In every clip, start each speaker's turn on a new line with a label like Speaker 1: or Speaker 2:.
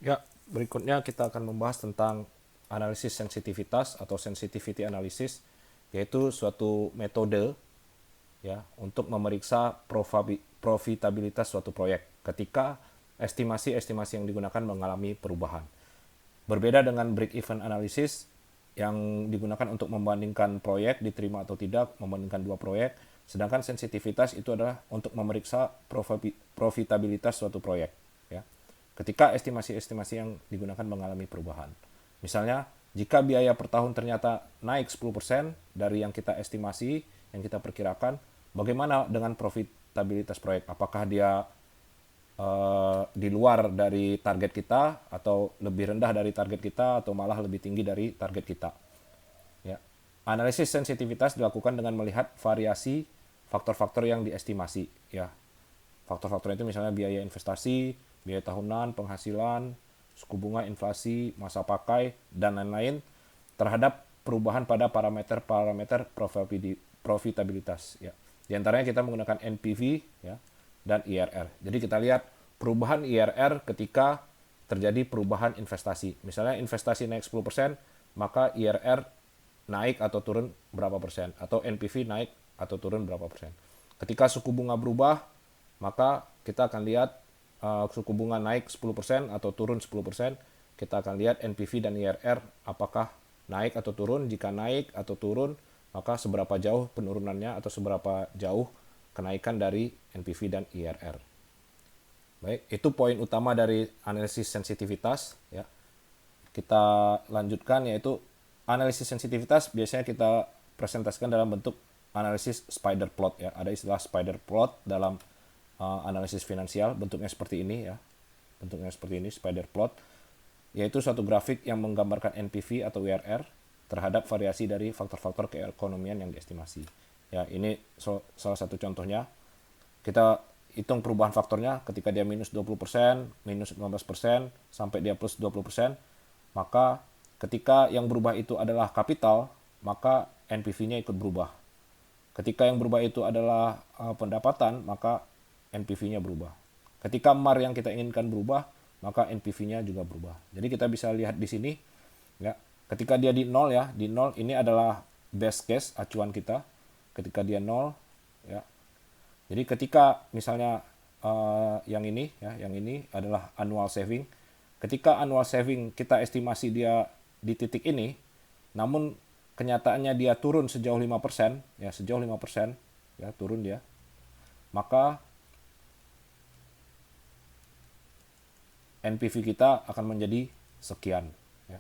Speaker 1: Ya, berikutnya kita akan membahas tentang analisis sensitivitas atau sensitivity analysis, yaitu suatu metode ya untuk memeriksa profitabilitas suatu proyek ketika estimasi-estimasi yang digunakan mengalami perubahan. Berbeda dengan break-even analysis yang digunakan untuk membandingkan proyek diterima atau tidak, membandingkan dua proyek, sedangkan sensitivitas itu adalah untuk memeriksa profitabilitas suatu proyek. Ya. Ketika estimasi-estimasi yang digunakan mengalami perubahan. Misalnya, jika biaya per tahun ternyata naik 10% dari yang kita estimasi, yang kita perkirakan, bagaimana dengan profitabilitas proyek? Apakah dia di luar dari target kita atau lebih rendah dari target kita atau malah lebih tinggi dari target kita. Ya. Analisis sensitivitas dilakukan dengan melihat variasi faktor-faktor yang diestimasi. Ya. Faktor-faktor itu misalnya biaya investasi, biaya tahunan, penghasilan, suku bunga, inflasi, masa pakai, dan lain-lain terhadap perubahan pada parameter-parameter profitabilitas. Ya. Di antaranya kita menggunakan NPV ya, dan IRR. Jadi kita lihat perubahan IRR ketika terjadi perubahan investasi. Misalnya investasi naik 10%, maka IRR naik atau turun berapa persen. Atau NPV naik atau turun berapa persen. Ketika suku bunga berubah, maka kita akan lihat suku bunga naik 10% atau turun 10%. Kita akan lihat NPV dan IRR apakah naik atau turun. Jika naik atau turun, maka seberapa jauh penurunannya atau seberapa jauh kenaikan dari NPV dan IRR. Baik, itu poin utama dari analisis sensitivitas ya. Kita lanjutkan yaitu analisis sensitivitas biasanya kita presentasikan dalam bentuk analisis spider plot ya. Ada istilah spider plot dalam analisis finansial, bentuknya seperti ini ya. Bentuknya seperti ini, spider plot, yaitu suatu grafik yang menggambarkan NPV atau IRR terhadap variasi dari faktor-faktor keekonomian yang diestimasi. Ya, ini salah satu contohnya. Kita hitung perubahan faktornya ketika dia minus 20%, minus 15%, sampai dia plus 20%, maka ketika yang berubah itu adalah kapital, maka NPV-nya ikut berubah. Ketika yang berubah itu adalah pendapatan, maka NPV-nya berubah. Ketika MAR yang kita inginkan berubah, maka NPV-nya juga berubah. Jadi kita bisa lihat di sini, ya, ketika dia di 0 ya, di 0 ini adalah best case acuan kita. Ketika dia 0, ya. Jadi ketika misalnya yang ini, ya, yang ini adalah annual saving. Ketika annual saving kita estimasi dia di titik ini, namun kenyataannya dia turun sejauh 5%, ya, sejauh 5%, ya, turun dia. Maka NPV kita akan menjadi sekian. Ya.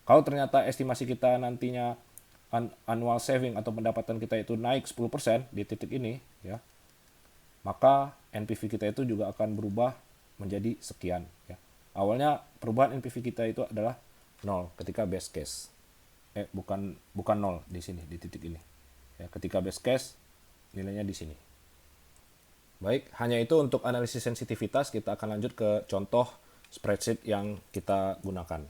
Speaker 1: Kalau ternyata estimasi kita nantinya annual saving atau pendapatan kita itu naik 10% di titik ini, ya, maka NPV kita itu juga akan berubah menjadi sekian. Ya. Awalnya perubahan NPV kita itu adalah 0 ketika best case. Bukan 0 di sini, di titik ini. Ya, ketika best case, nilainya di sini. Baik, hanya itu untuk analisis sensitivitas. Kita akan lanjut ke contoh spreadsheet yang kita gunakan.